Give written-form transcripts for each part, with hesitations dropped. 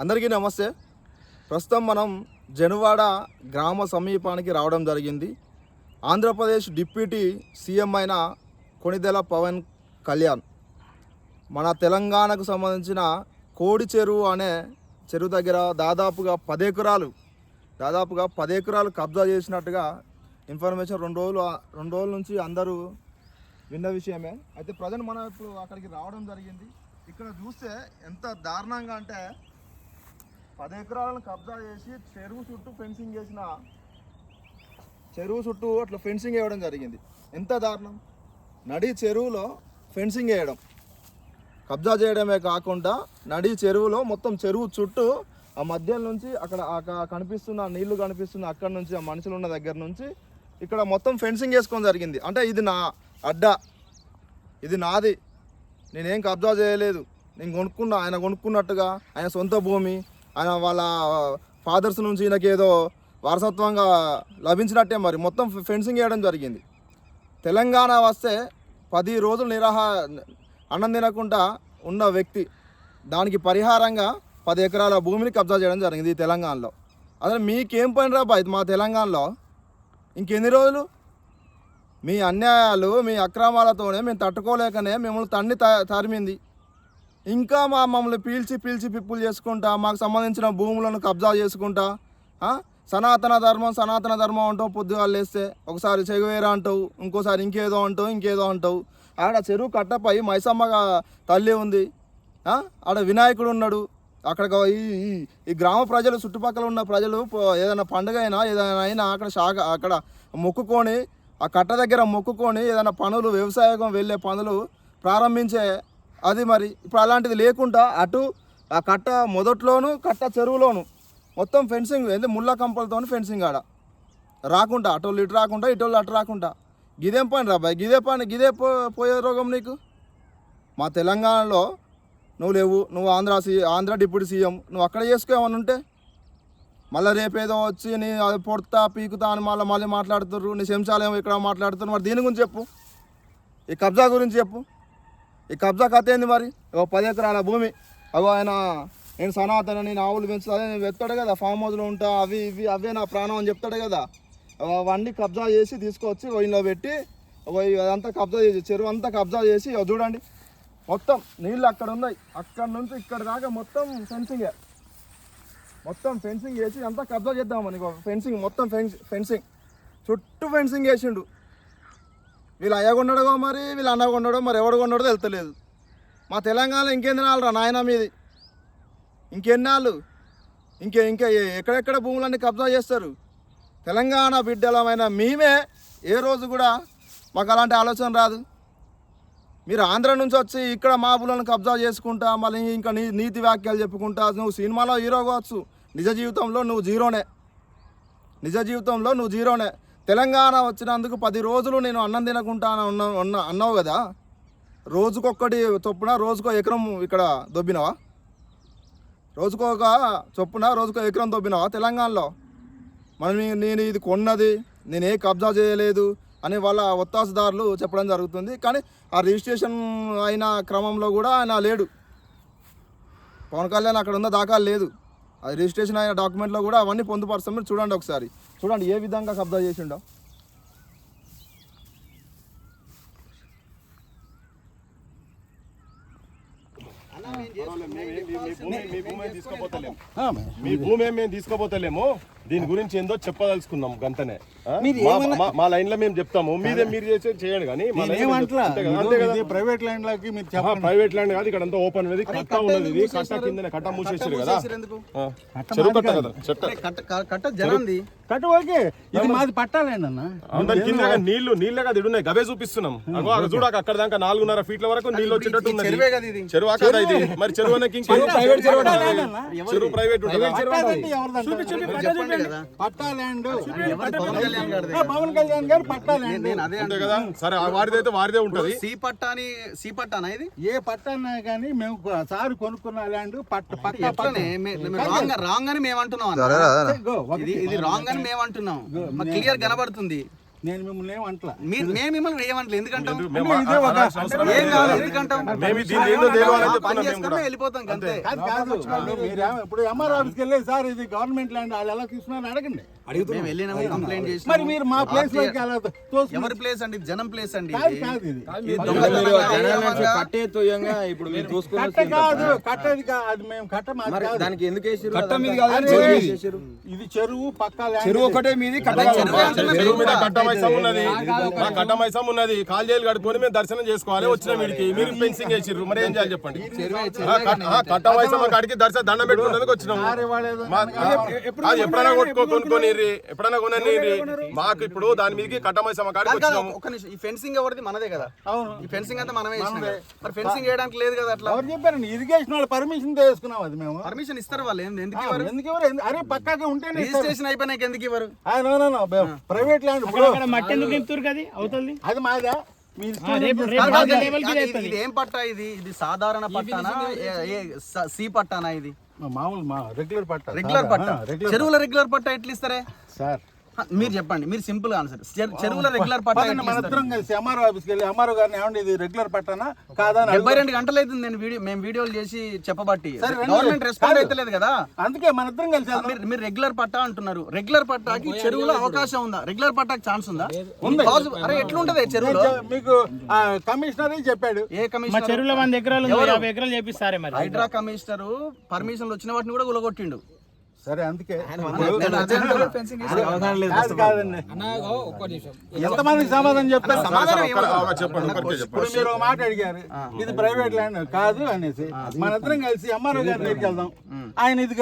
అందరికీ నమస్తే. ప్రస్తుతం మనం జనువాడ గ్రామ సమీపానికి రావడం జరిగింది. ఆంధ్రప్రదేశ్ డిప్యూటీ సీఎం అయిన కొణిదెల పవన్ కళ్యాణ్ మన తెలంగాణకు సంబంధించిన కోడి చెరువు అనే చెరువు దగ్గర దాదాపుగా 10 ఎకరాలు కబ్జా చేసినట్టుగా ఇన్ఫర్మేషన్ రెండు రోజుల నుంచి అందరూ విన్న విషయమే. అయితే ప్రజెంట్ మనం ఇప్పుడు అక్కడికి రావడం జరిగింది. ఇక్కడ చూస్తే ఎంత దారుణంగా అంటే 10 ఎకరాలను కబ్జా చేసి చెరువు చుట్టూ అట్లా ఫెన్సింగ్ వేయడం జరిగింది. ఎంత దారుణం! నడి చెరువులో ఫెన్సింగ్ వేయడం, కబ్జా చేయడమే కాకుండా నడి చెరువులో మొత్తం చెరువు చుట్టూ ఆ మధ్య నుంచి అక్కడ కనిపిస్తున్న నీళ్లు కనిపిస్తున్న అక్కడ నుంచి ఆ మనుషులు ఉన్న దగ్గర నుంచి ఇక్కడ మొత్తం ఫెన్సింగ్ వేసుకోవడం జరిగింది. అంటే ఇది నా అడ్డా, ఇది నాది, నేనేం కబ్జా చేయలేదు, నేను కొనుక్కున్నా, ఆయన కొనుక్కున్నట్టుగా, ఆయన సొంత భూమి, ఆయన వాళ్ళ ఫాదర్స్ నుంచి ఈయనకి ఏదో వారసత్వంగా లభించినట్టే మరి మొత్తం ఫెన్సింగ్ వేయడం జరిగింది. తెలంగాణ వస్తే 10 రోజులు అన్నం తినకుండా ఉన్న వ్యక్తి దానికి పరిహారంగా 10 ఎకరాల భూమిని కబ్జా చేయడం జరిగింది ఈ తెలంగాణలో. అసలు మీకేం పని రా బాయ్ మా తెలంగాణలో? ఇంకెన్ని రోజులు మీ అన్యాయాలు, మీ అక్రమాలతోనే మేము తట్టుకోలేకనే మిమ్మల్ని తరిమింది. ఇంకా మమ్మల్ని పీల్చి పిప్పులు చేసుకుంటా, మాకు సంబంధించిన భూములను కబ్జా చేసుకుంటా, సనాతన ధర్మం అంటావు. పొద్దుగాలు లేస్తే ఒకసారి చెగువేరా అంటావు, ఇంకోసారి ఇంకేదో అంటావు. ఆడ చెరువు కట్టపై మైసమ్మ తల్లి ఉంది, ఆడ వినాయకుడు ఉన్నాడు. అక్కడ ఈ గ్రామ ప్రజలు, చుట్టుపక్కల ఉన్న ప్రజలు ఏదైనా పండుగ అయినా అక్కడ మొక్కుకొని, ఆ కట్ట దగ్గర మొక్కుకొని ఏదైనా పనులు, వ్యవసాయం వెళ్ళే పనులు ప్రారంభించే అది. మరి ఇప్పుడు అలాంటిది లేకుండా అటు ఆ కట్ట మొదట్లోను కట్ట చెరువులోను మొత్తం ఫెన్సింగ్, ముళ్ళ కంపలతో ఫెన్సింగ్ ఆడ రాకుండా, అటోళ్ళు ఇటు రాకుండా, ఇటోళ్ళు అటు రాకుండా. గిదేం పని రా బాయ్, గిదే పోయే రోగం నీకు. మా తెలంగాణలో నువ్వు లేవు, నువ్వు ఆంధ్ర డిప్యూటీ సీఎం, నువ్వు అక్కడ చేసుకోమని ఉంటే మళ్ళీ రేపేదో వచ్చి నీ అది పొడతా పీకుతా అని మళ్ళీ మాట్లాడుతుర్రు, నీ శంశాలేమో ఇక్కడ మాట్లాడుతున్నారు. మరి దీని గురించి చెప్పు, ఈ కబ్జా గురించి చెప్పు. ఈ కబ్జా కథ ఏంది మరి? 10 ఎకరాల భూమి, ఆయన నేను సనాతన, నేను ఆవులు పెంచుతా, నేను వెళ్తాడు కదా, ఫామ్ హౌస్లో ఉంటా, అవే నా ప్రాణం అని చెప్తాడు కదా. అవన్నీ కబ్జా చేసి తీసుకొచ్చి ఇంట్లో పెట్టి అదంతా కబ్జా చేసి, చెరువు అంతా కబ్జా చేసి చూడండి మొత్తం నీళ్ళు అక్కడ ఉన్నాయి, అక్కడ నుంచి ఇక్కడ దాకా మొత్తం ఫెన్సింగ్ వేసి అంతా కబ్జా చేద్దామని ఫెన్సింగ్ చుట్టూ ఫెన్సింగ్ వేసిండు. వీళ్ళు అయ్యగొండడో మరి వీళ్ళు అన్నగొండడో మరి ఎవడు కొన్నాడో తెలుస్తలేదు. మా తెలంగాణలో ఇంకేంది నాలురా నాయన మీది, ఇంకెన్నాళ్ళు ఇంకా ఎక్కడెక్కడ భూములన్నీ కబ్జా చేస్తారు. తెలంగాణ బిడ్డలమైన మేమే ఏ రోజు కూడా మాకు అలాంటి ఆలోచన రాదు. మీరు ఆంధ్ర నుంచి వచ్చి ఇక్కడ మా భూములను కబ్జా చేసుకుంటా, మళ్ళీ ఇంకా నీతి వాక్యాలు చెప్పుకుంటా. నువ్వు సినిమాలో హీరో కావచ్చు, నిజ జీవితంలో నువ్వు జీరోనే. తెలంగాణ వచ్చినందుకు 10 రోజులు నేను అన్నం తినకుండా అన్నావు కదా. రోజుకొక్కటి చొప్పున రోజుకో ఎకరం ఇక్కడ దొబ్బినావా? రోజుకో ఎకరం దొబ్బినావా తెలంగాణలో? నేను ఇది కొన్నది, నేనే కబ్జా చేయలేదు అని వాళ్ళ ఒత్తాసుదారులు చెప్పడం జరుగుతుంది. కానీ ఆ రిజిస్ట్రేషన్ అయిన క్రమంలో కూడా ఆయన లేడు. పవన్ కళ్యాణ్ అక్కడ ఉన్న దాఖలు లేదు. అది రిజిస్ట్రేషన్ అయిన డాక్యుమెంట్లో కూడా అవన్నీ పొందుపరుస్తాం. మీరు చూడండి, ఒకసారి చూడండి ఏ విధంగా కబ్జా చేసిండో. మీ భూమి మేము తీసుకోపోతలేము, దీని గురించి ఏందో చెప్పదలుచుకున్నాం గంతనే. మా లైన్ లో మేము చెప్తాము, మీరు చేయండి. కానీ ప్రైవేట్ ల్యాండ్ లోకి ప్రైవేట్ ల్యాండ్ కాదు, ఇక్కడ అంతా ఓపెన్ అనేది కట్ట ఉన్నది. ఇది కట్ట కింద కట్ట మూసేసారు కదా, చెరువు కట్ట కదా, కట్ట ఓకే, ఇది మాది పట్టాలండి అన్న. దాని కింద నీళ్లు కదా ఇడున్నాయి, గవే చూపిస్తున్నాం. చూడక అక్కడ దాకా 4.5 ఫీట్ల వరకు నీళ్ళు వచ్చేటట్టు ఉన్నది. చెరువు కదా ఇది, మరి చెరువు చెరువు ప్రైవేట్ పవన్ కళ్యాణ్ గారు పట్టా ల్యాండ్ అంతే కదా. సరే, వారిదైతే వారిదే ఉంటది. సి పట్టానా ఇది? ఏ పట్టా కానీ మేము సార్ కొనుక్కున్న ల్యాండ్ రాంగ్ అని మేము అంటున్నాం. ఇది రాంగ్ అని మేము అంటున్నాం, క్లియర్ కనబడుతుంది. నేను మిమ్మల్ని ఏమంటలా. మేము మిమ్మల్ని ఏమంటలేదు ఎందుకంటాం మేము ఇదే ఒక- అనాల్సిన అవసరం ఏం లేదు. కాదు ఎందుకంటాం మేము దీన్ని ఏందో తేవాలని పని చెప్తున్నాం మేము చేసుకుని కూడా. వెళ్ళిపోతాం అంతే. ఇప్పుడు ఎంఆర్ ఆఫీస్కి వెళ్ళి సార్ ఇది గవర్నమెంట్ ల్యాండ్ వాళ్ళు ఎలా తీసుకున్నారని అడగండి. మేము వెళ్ళినాము కంప్లైంట్ చేసి మరి మీరు మా ప్లేస్ లోకి ఎలా తోసుకున్నారు? ఎవరి ప్లేస్ అండి జనం ప్లేస్ అండి కాదు ఇది. కాదు ఇది ఇది దొంగతనం కాదు. కట్టే తోయంగా ఇప్పుడు మీరు చూసుకున్న కట్ట కాదు, కట్టేది కాదు, అది మేము కట్ట మాది కాదు. దానికి ఎందుకు వేసిర్రు? కట్ట మీద అదంతా? కాదు, అరే, చెరువు మీది. ఇది చెరువు పక్క ల్యాండ్ చెరువు ఇది. ఒకటే మీది కట్ట అదే చెరువు అంటున్నా చెరువు మీద మేము. కట్టమైసం ఉన్నది, మా కట్టమైసం ఉన్నది. కాల్జేలు కట్టుకొని మేము దర్శనం చేసుకోవాలి. వచ్చిన వీడికి మీరు ఫెన్సింగ్ వేసిర్రు, మరి ఏం చేయాలి చెప్పండి. కట్టమైసం కాడికి దర్శనం దండం పెట్టుకున్నందుకు వచ్చినాము. సార్ ఇవాళ ఏదో అది ఎప్పుడైనా కొనుక్కొని ఎప్పుడైనా కొనని మాకు ఇప్పుడు దాని మీదకి కట్టమైసం కాడికి కాదు, కాదు, వచ్చినాము. ఒక్క నిమిషం. ఈ ఫెన్సింగ్ ఎవరిది? మనదే కదా. అవును. ఈ ఫెన్సింగ్ అంతా మనమే వేసినాం కదా. మరి ఫెన్సింగ్ వేయడానికి లేదు కదా అట్లా. ఎవరు చెప్పారండి? ఇరిగేషన్ వాళ్ళు పర్మిషన్ తీసుకున్నాం అది మేము. పర్మిషన్ ఇస్తారు వాళ్ళు ఎందుకు ఇవ్వరు? ఎందుకు ఎవరు? అరే పక్కాగా ఉంటేనే ఇస్తారు. రిజిస్ట్రేషన్ అయిపోయినాక ఎందుకు ఇవ్వరు? ప్రైవేట్ ల్యాండ్ ఇప్పుడు మట్టి ఎందుకు నింపుతారు కదా అవుతుంది అది మాదా? మీ ఇష్టం. ఇది ఏం పట్టా? ఇది సాధారణ పట్టానా సి పట్టానా? ఇది మామూలు మా రెగ్యులర్ పట్ట. రెగ్యులర్ పట్టా. చెరువుల రెగ్యులర్ పట్టా ఎట్లా ఇస్తారే? సార్ మీరు చెప్పండి, మీరు సింపుల్ ఆన్సర్. చెరువుల రెగ్యులర్ పట్టా పదండి, మన ఇద్దరం కలిసి ఎంఆర్ఓ ఆఫీస్కి వెళ్ళి ఎంఆర్ఓ గారిని ఏమండి ఇది రెగ్యులర్ పట్టానా కాదా అని 72 గంటలు అవుతుంది మేము వీడియోలు చేసి చెప్పబట్టి. సరే, రండి. గవర్నమెంట్ రెస్పాండ్ అయితే కదా. అందుకే మన ఇద్దరం కలిసి వెళ్దాం. మీరు రెగ్యులర్ పట్టా అంటున్నారు. రెగ్యులర్ పట్టాకి చెరువులో అవకాశం ఉందా? రెగ్యులర్ పట్టాకి ఛాన్స్ ఉందా? ఉంది. అరే ఎట్లుంటది చెరువులో? మీకు కమిషనరే చెప్పాడు. ఏ మా కమిషనర్? చెరువులో 100 ఎకరాలు ఉంది, 50 ఎకరాలు చేపిస్తారే మరి. హైడ్రా కమిషనర్ పర్మిషన్లు వచ్చిన వాటిని కూడా గులగొట్టిండు. సరే అందుకే కాదు, కాదండి ఎంతమందికి సమాధానం చెప్తారు? సమాధానం చెప్పండి ఒకరికే చెప్పండి. ఇప్పుడు మీరు ఒక మాట అడిగారు, ఇది ప్రైవేట్ ల్యాండ్ కాదు అనేసి. మన ఇద్దరం కలిసి ఎంఆర్ఓ గారి దగ్గరికి వెళ్దాం. ఆయన ఇది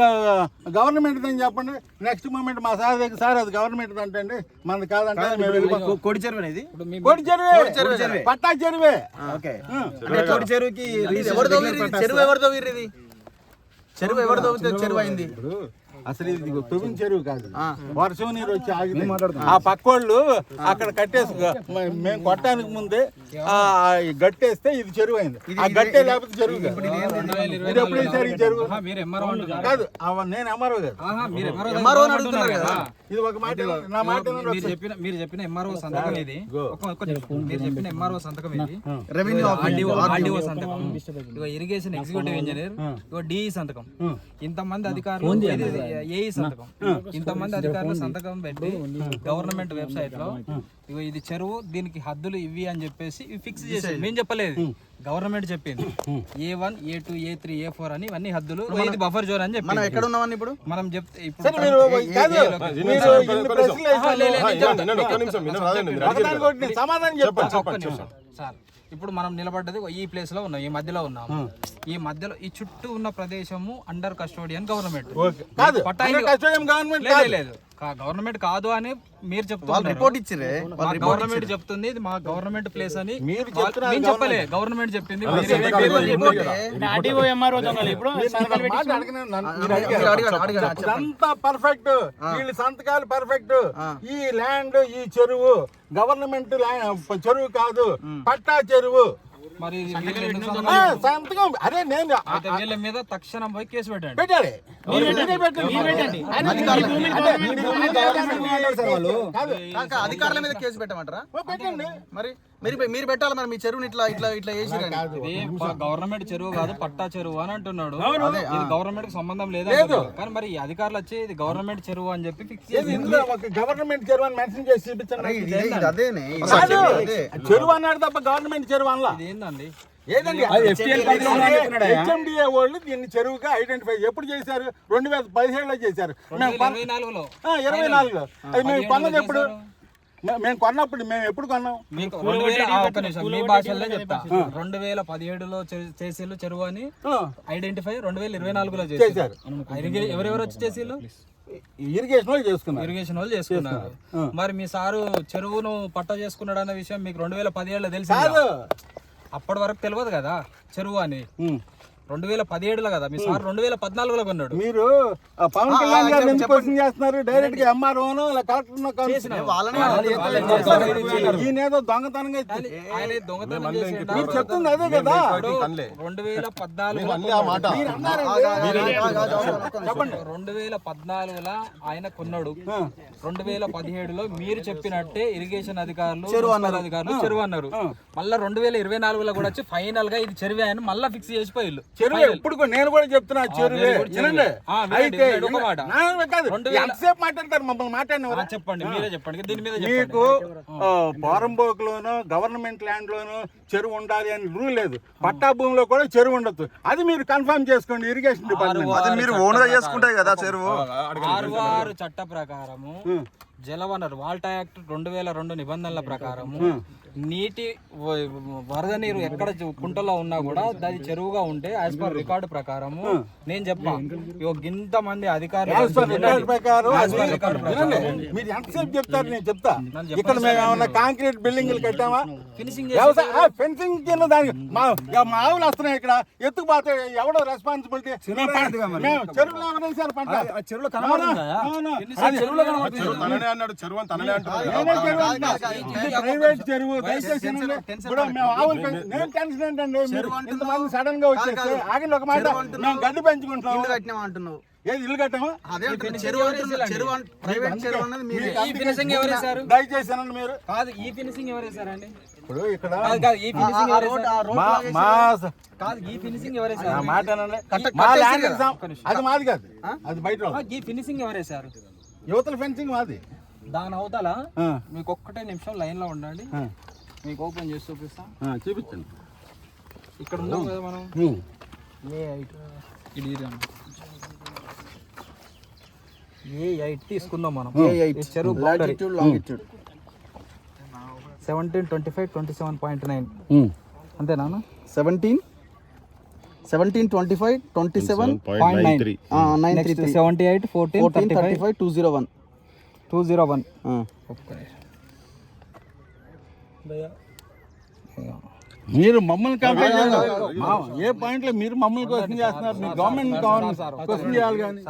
గవర్నమెంట్ అని చెప్పండి. నెక్స్ట్ మూమెంట్ మా సార్ దగ్గర సార్ అది గవర్నమెంట్ అంటే మనది కాదంటే మేము వెళ్ళిపోతాం. కోడి చెరువు అనేది కోటి చెరువే, పట్టా చెరువే. ఓకే. అంటే కోడి చెరువుకి ఎవరిదో చెరువు ఎవరిదో ఇది చెరువు ఎవరిదో చెరువు అయింది. అసలు ఇది తొవ్విన చెరువు కాదు, వర్షం నీరు వచ్చి ఆగింది. ఆ పక్కోళ్ళు అక్కడ కట్టేసి మేము కొట్టడానికి ముందే ఆ గట్టేస్తే ఇది చెరువు అయింది. ఆ గట్టే లేకపోతే చెరువు కాదు. మీరు ఎప్పుడు వేసారు ఈ చెరువు? కాదు, నేను ఎంఆర్ఓ కాదు. ఎంఆర్ఓ అని అడుగుతున్నారు కదా. ఇది ఒక మాట నా మాట మీరు చెప్పిన ఎంఆర్ఓ సంతకం ఇది. ఒక్క నిమిషం. మీరు చెప్పిన ఎంఆర్ఓ సంతకం ఇది. రెవెన్యూ ఆర్డీఓ సంతకం. ఇగో ఇరిగేషన్ ఎగ్జిక్యూటివ్ ఇంజనీర్, ఇగో డిఈ సంతకం. ఇంతమంది అధికారులు, ఏఈ సంతకం. ఇంతమంది అధికారులు సంతకం పెట్టి గవర్నమెంట్ వెబ్సైట్ లో ఇగో ఇది చెరువు, దీనికి హద్దులు ఇవి అని చెప్పేసి ఇవి ఫిక్స్ చేసేది. మేము చెప్పలేదు, గవర్నమెంట్ చెప్పింది. A1 A2 A3 A4 అని ఇవన్నీ హద్దులు. ఇది బఫర్ జోన్ అని చెప్పి మనం ఎక్కడ ఉన్నామని ఇప్పుడు మనం చెప్తే ఇప్పుడు కాదు, మీరు ఇన్ని ప్రశ్నలు వేసారు. ఒక్క నిమిషం వినరాదండి, మీరు అడిగారు ఒకదానికి కదా. ఒకటి సమాధానం చెప్పండి. ఒక్క నిమిషం సార్. ఇప్పుడు మనం నిలబడ్డది ఈ ప్లేస్ లో ఉన్నాం, ఈ మధ్యలో ఉన్నాం. ఈ మధ్యలో ఈ చుట్టూ ఉన్న ప్రదేశము అండర్ కస్టోడియన్ గవర్నమెంట్. కాదు, పట్టాయిలు కస్టోడియం గవర్నమెంట్ లేదు కాదు. లేదు గవర్నమెంట్ కాదు అని మీరు వాళ్ళు చెప్తున్నారు. రిపోర్ట్ ఇచ్చిరే. మా గవర్నమెంట్ చెప్తుంది ఇది మా గవర్నమెంట్ ప్లేస్ అని. మీరు చెప్తున్నారు మేము చెప్పలే, గవర్నమెంట్ చెప్పింది. ఆర్డీఓ ఎంఆర్ఓ దొంగలు ఇప్పుడు మీరు మాట అడగనే మీరు అడిగారు. ఇదంతా పర్ఫెక్ట్, వీళ్ళ సంతకాలు పర్ఫెక్ట్. ఈ ల్యాండ్, ఈ చెరువు గవర్నమెంట్ చెరువు కాదు, పట్టా చెరువు. మరి ఇది వీళ్ళు ఎందుకు సంతకం ఆ, సంతకం అదే నేను అయితే వీళ్ళ మీద తక్షణం పోయి కేసు పెట్టండి. పెట్టాలి. కాక అధికారుల మీద కేసు పెట్టమంటారా? పెట్టండి. మరి మీరు పెట్టాలి. మరి మీ చెరువుని ఇట్లా ఇట్లా ఇట్లా వేసి ఇది గవర్నమెంట్ చెరువు కాదు, పట్టా చెరువు అని అంటున్నాడు. ఇది గవర్నమెంట్ కి సంబంధం లేదు. కానీ మరి ఈ అధికారులు వచ్చి ఇది గవర్నమెంట్ చెరువు అని చెప్పి ఫిక్స్ చేసి ఇందులో ఒక గవర్నమెంట్ చెరువు అని మెన్షన్ చేసి చూపించండి. అదేనే కాదు, చెరువు అన్నాడు తప్ప గవర్నమెంట్ చెరువు అనలా. ఇది ఏందండి? ఏదండి హెచ్ఎండిఏ వాళ్ళు దీన్ని చెరువుగా ఐడెంటిఫై ఎప్పుడు చేశారు? 2017లో చేశారు. మేము 2024లో 24లో అది మేము కొన్నది ఎప్పుడు? మేము కొన్నప్పుడు మేము ఎప్పుడు కొన్నాం? మీకు 2000 ఒక్క నిమిషం, మీ భాషల్లో చెప్తా. 2017లో చేసిల్లు చెరువు అని ఐడెంటిఫై 2024లో చేశారు. ఎవరెవరు వచ్చి చేసిల్లు? ఇరిగేషన్ వాళ్ళు చేసుకున్నారు. ఇరిగేషన్ వాళ్ళు చేసుకున్నారు. మరి మీ సారు చెరువును పట్టా చేసుకున్నాడు అన్న విషయం మీకు 2017లో తెలిసి కాదు, అప్పటి వరకు తెలియదు కదా చెరువు అని. 2017లో కదా మీ సార్ 2014లో కొన్నాడు. మీరు ఆ పవన్ కళ్యాణ్ గారిని ఎందుకు క్వశ్చన్ చేస్తున్నారు? డైరెక్ట్ గా ఎంఆర్ఓనో కలెక్టర్ ఈయనేదో దొంగతనంగా ఆయన దొంగతనం చేసిండా? మీరు చెప్తుంది అదే కదా. 2014లో ఆయన కొన్నాడు. 2017లో మీరు చెప్పినట్టే ఇరిగేషన్ అధికారులు చెరువు అన్నారు. మళ్ళీ 2024లో కూడా వచ్చి ఫైనల్ గా ఇది చెరువే అని మళ్ళీ ఫిక్స్ చేసిపోయిల్లు. చెరువు ఇప్పుడు నేను కూడా చెప్తున్నా చెరువే. అయితే ఎంతసేపు మాట్లాడతారు మమ్మల్ని మాట్లాడిన? చెప్పండి, మీరే చెప్పండి దీని మీద. మీకు పోరంబోకులోనో గవర్నమెంట్ ల్యాండ్ లోనో చెరువు ఉండాలి అని రూల్ లేదు. పట్టా భూమిలో కూడా చెరువు ఉండొచ్చు. అది మీరు కన్ఫర్మ్ చేసుకోండి ఇరిగేషన్ డిపార్ట్మెంట్. అది మీరు ఓన్ గా చేసుకుంటాయి కదా చెరువు. 6 చట్ట ప్రకారము జలవనరు వాల్టా యాక్ట్ 2002 నిబంధనల ప్రకారము నీటి వరద నీరు ఎక్కడ కుంటలో ఉన్నా కూడా అది చెరువుగా ఉంటే యాజ్ పర్ రికార్డు ప్రకారము నేను చెప్పా ఇంత మంది అధికారులు మీరు ఎంతసేపు చెప్తారు? నేను చెప్తా. ఇక్కడ మేము ఏమన్నా కాంక్రీట్ బిల్డింగ్లు కట్టామా? ఫినిషింగ్ ఫెన్సింగ్ కింద దానికి మా ఆవులు వస్తున్నాయి. ఇక్కడ ఎత్తుకుపోతే ఎవడో రెస్పాన్సిబిలిటీ? చెరువులో ఎవరు వేసారు పంట? చెరువులో అన్నాడు చెరువు అని తననే అంటున్నాడు. ప్రైవేట్ చెరువు. దయచేసి ఇప్పుడు మేము ఆవులు నేను టెన్షన్ ఏంటండి, మీరు ఇంతమంది సడన్ గా వచ్చేస్తే ఆగండి ఒక మాట. మేము గడ్డి పెంచుకుంటున్నాం అంటున్నావు. ఏది ఇల్లు కట్టామా? దయచేసి అనండి మీరు. కాదు ఈ ఫినిషింగ్ ఎవరు వేసారండి? ఇప్పుడు ఇక్కడ ఈ ఫినిషింగ్ ఎవరు వేసారు? కాదు ఈ ఫినిషింగ్ ఎవరు వేసారు? మాట అనండి. అది మాది కాదు, అది బయట. ఈ ఫినిషింగ్ ఎవరు వేసారు? యువతల ఫెన్సింగ్ మాది. దాని అవతల మీకు ఒక్కటే నిమిషం లైన్ లో ఉండండి, మీకు ఓపెన్ చేసి చూపిస్తాం. చూపించండి. ఇక్కడ ఉన్నాం కదా మనం. A8 తీసుకుందాం మనం. చెరువు బౌండరీ 17, 25, 27.9 అంతేనా? 17, 25, 27.9 78, 14, 35, 201. మీరు మమ్మల్ని ఏ పాయింట్ లో మీరు మమ్మల్ని క్వశ్చన్ చేస్తున్నారు? మీరు గవర్నమెంట్ క్వశ్చన్ చేయాలి. కానీ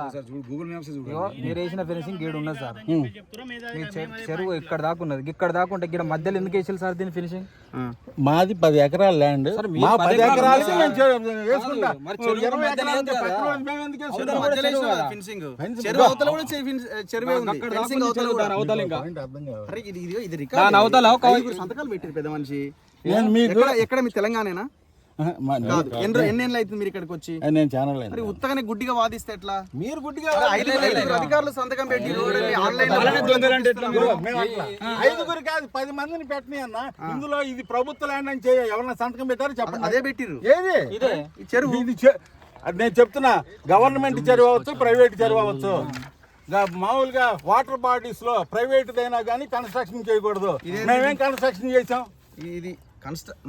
మీరు వేసిన ఫినిషింగ్ గేడ్ ఉన్నది సార్. మీ చెరువు ఇక్కడ దాకా ఉన్నది. ఇక్కడ దాకా ఉంటే ఇక్కడ మధ్యలో ఎందుకు వేసారు సార్ దీని ఫినిషింగ్? మాది 10 ఎకరాల ల్యాండ్. 10 ఎకరాలు సంతకాలు పెట్టారు పెద్ద మనిషి. మీకు ఎక్కడ మీ తెలంగాణనా? ఎన్నేళ్ళు అవుతుంది మీరు ఇక్కడికి వచ్చి? నేను ఛానల్ ఉత్తగానే గుడ్డిగా వాదిస్తే ఎట్లా? మీరు గుడ్డిగా అధికారులు సంతకం పెట్టి ఐదుగురు కాదు 10 మందిని పెట్టని అన్న. ఇందులో ఇది ప్రభుత్వ ల్యాండ్ అని ఎవరన్నా సంతకం పెట్టారో చెప్పండి. అదే పెట్టిరు. ఏది చెరువు? అది నేను చెప్తున్నా. గవర్నమెంట్ చెరువు అవ్వచ్చు, ప్రైవేట్ చెరువు అవ్వచ్చు. మామూలుగా వాటర్ బాడీస్ లో ప్రైవేట్ అయినా కానీ కన్స్ట్రక్షన్ చేయకూడదు. మేమేం కన్స్ట్రక్షన్ చేసాం? ఇది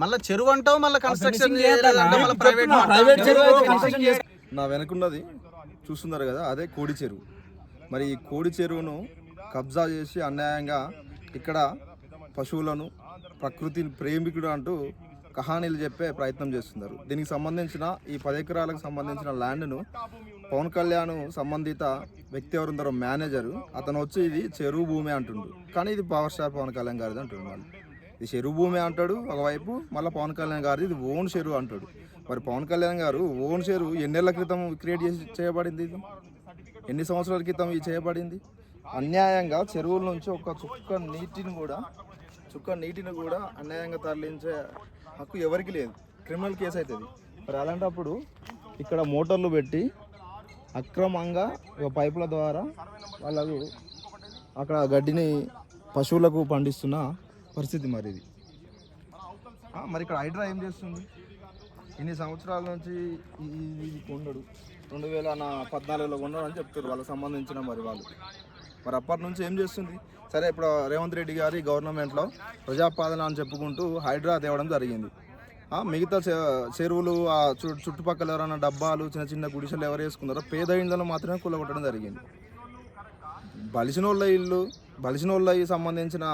మళ్ళీ చెరువు అంటావు, మళ్ళీ కన్స్ట్రక్షన్. నా వెనకున్నది చూస్తున్నారు కదా, అదే కోడి చెరువు. మరి ఈ కోడి చెరువును కబ్జా చేసి అన్యాయంగా ఇక్కడ పశువులను ప్రకృతి ప్రేమికుడు అంటూ కహానీలు చెప్పే ప్రయత్నం చేస్తున్నారు. దీనికి సంబంధించిన ఈ 10 ఎకరాలకు సంబంధించిన ల్యాండ్ను పవన్ కళ్యాణ్ సంబంధిత వ్యక్తి ఎవరుందరో మేనేజరు, అతను వచ్చి ఇది చెరువు భూమి అంటుండు. కానీ ఇది పవర్ స్టార్ పవన్ కళ్యాణ్ గారిది అంటుండు. వాళ్ళు ఇది చెరువు భూమి అంటాడు ఒకవైపు, మళ్ళీ పవన్ కళ్యాణ్ గారిది ఇది ఓన్ చెరువు అంటాడు. మరి పవన్ కళ్యాణ్ గారు ఓన్ చెరువు ఎన్నేళ్ల క్రితం క్రియేట్ చేయబడింది? ఇది ఎన్ని సంవత్సరాల క్రితం ఇది చేయబడింది? అన్యాయంగా చెరువుల నుంచి ఒక చుక్క నీటిని కూడా అన్యాయంగా తరలించే హక్కు ఎవరికి లేదు. క్రిమినల్ కేసు అవుతుంది. మరి అలాంటప్పుడు ఇక్కడ మోటార్లు పెట్టి అక్రమంగా పైపుల ద్వారా వాళ్ళకు అక్కడ గడ్డిని పశువులకు పండిస్తున్న పరిస్థితి మరి ఇది. మరి ఇక్కడ హైడ్రా ఏం చేస్తుంది? ఇన్ని సంవత్సరాల నుంచి ఇది కొండడు 2014లో కొన్నాడు అని చెప్తారు వాళ్ళకి సంబంధించిన మరి అప్పటి నుంచి ఏం చేస్తుంది? సరే, ఇప్పుడు రేవంత్ రెడ్డి గారి గవర్నమెంట్లో ప్రజాపాలన అని చెప్పుకుంటూ హైడ్రా తేవడం జరిగింది. మిగతా చెరువులు చుట్టుపక్కల ఎవరైనా డబ్బాలు చిన్న చిన్న గుడిసెలు ఎవరు వేసుకున్నారో పేద ఇళ్లను మాత్రమే కూలగొట్టడం జరిగింది. బలిసిన వాళ్ళకి సంబంధించిన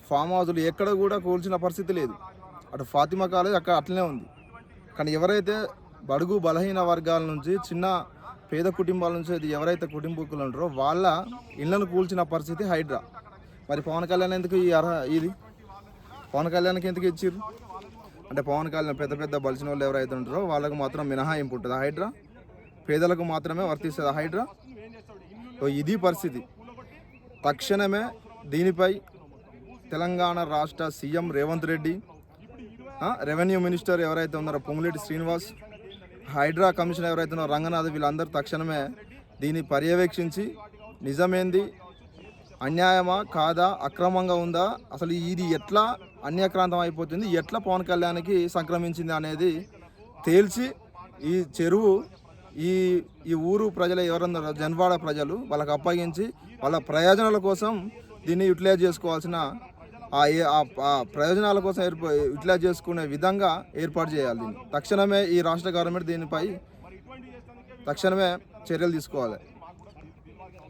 ఫామ్ హౌజులు ఎక్కడ కూడా కూల్చిన పరిస్థితి లేదు. అటు ఫాతిమా కాలేజ్ అక్కడ అట్లనే ఉంది. కానీ ఎవరైతే బడుగు బలహీన వర్గాల నుంచి చిన్న పేద కుటుంబాల నుంచి ఇది ఎవరైతే కుటుంబీకులు ఉంటారో వాళ్ళ ఇళ్లను కూల్చిన పరిస్థితి హైడ్రా. మరి పవన్ కళ్యాణ్ ఎందుకు ఇది పవన్ కళ్యాణ్కి ఎందుకు ఇచ్చిర్రు అంటే పవన్ కళ్యాణ్ పెద్ద పెద్ద బలిసిన వాళ్ళు ఎవరైతే ఉంటారో వాళ్ళకు మాత్రం మినహాయింపు ఉంటుంది హైడ్రా, పేదలకు మాత్రమే వర్తిస్తుంది హైడ్రా. ఇది పరిస్థితి. తక్షణమే దీనిపై తెలంగాణ రాష్ట్ర CM Revanth Reddy, revenue minister ఎవరైతే ఉన్నారో పొంగులేటి శ్రీనివాస్, హైడ్రా కమిషనర్ ఎవరైతే ఉన్నారో రంగనాథ్, వీళ్ళందరూ తక్షణమే దీన్ని పర్యవేక్షించి నిజమేంది, అన్యాయమా కాదా, అక్రమంగా ఉందా, అసలు ఇది ఎట్లా అన్యాక్రాంతం అయిపోతుంది, ఎట్లా పవన్ కళ్యాణ్కి సంక్రమించింది అనేది తేల్చి ఈ చెరువు ఈ ఊరు ప్రజలు ఎవరన్నా జన్వాడ ప్రజలు వాళ్ళకి అప్పగించి వాళ్ళ ప్రయోజనాల కోసం దీన్ని యూటిలైజ్ చేసుకోవాల్సిన ఆ ప్రయోజనాల కోసం యూటిలైజ్ చేసుకునే విధంగా ఏర్పాటు చేయాలి. దీన్ని తక్షణమే ఈ రాష్ట్ర గవర్నమెంట్ దీనిపై తక్షణమే చర్యలు తీసుకోవాలి.